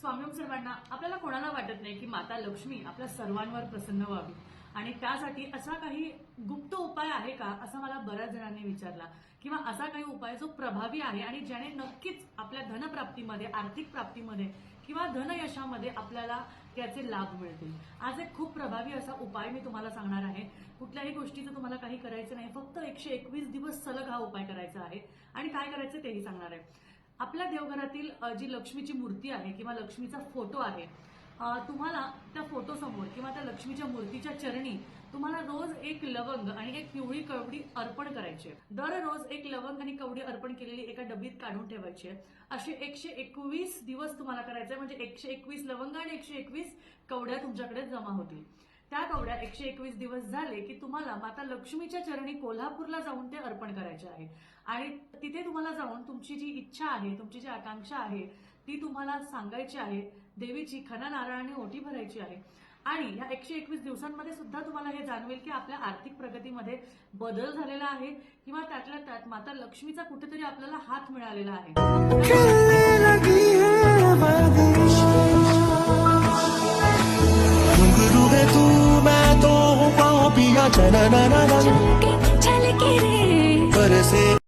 स्वामी सर्वांना आपल्याला कोणाला वाटत नाही की माता लक्ष्मी आपल्या सर्वांवर प्रसन्न व्हावी आणि त्यासाठी असा काही गुप्त उपाय आहे का असं मला बऱ्याच जणांनी विचारला किंवा असा काही उपाय जो प्रभावी आहे आणि ज्याने नक्कीच आपल्या धनप्राप्तीमध्ये आर्थिक प्राप्तीमध्ये किंवा धनयशामध्ये आपल्याला त्याचे लाभ मिळतील। आज एक खूप प्रभावी असा उपाय मी तुम्हाला सांगणार आहे। कुठल्याही गोष्टीचं तुम्हाला काही करायचं नाही, फक्त 121 दिवस सलग हा उपाय करायचा आहे आणि काय करायचं तेही सांगणार आहे। आपल्या देवघरातील जी लक्ष्मीची मूर्ती आहे किंवा लक्ष्मीचा फोटो आहे, तुम्हाला त्या फोटो समोर किंवा त्या लक्ष्मीच्या मूर्तीच्या चरणी तुम्हाला रोज एक लवंग आणि एक पिवळी कवडी अर्पण करायची आहे। दररोज एक लवंग आणि कवडी अर्पण केलेली एका डबीत काढून ठेवायची आहे। असे 121 दिवस तुम्हाला करायचे, म्हणजे 121 लवंग आणि 121 कवड्या तुमच्याकडे जमा होतील। त्या कवड्या 121 दिवस झाले की तुम्हाला माता लक्ष्मीच्या चरणी कोल्हापूरला जाऊन ते अर्पण करायचे आहे आणि तिथे तुम्हाला जाऊन तुमची जी इच्छा आहे, तुमची जी आकांक्षा आहे ती तुम्हाला सांगायची आहे, देवीची खणा नारळाने ओटी भरायची आहे आणि या 121 दिवसांमध्ये सुद्धा तुम्हाला हे जाणवेल की आपल्या आर्थिक प्रगतीमध्ये बदल झालेला आहे किंवा त्यातल्या त्यात माता लक्ष्मीचा कुठेतरी आपल्याला हात मिळालेला आहे।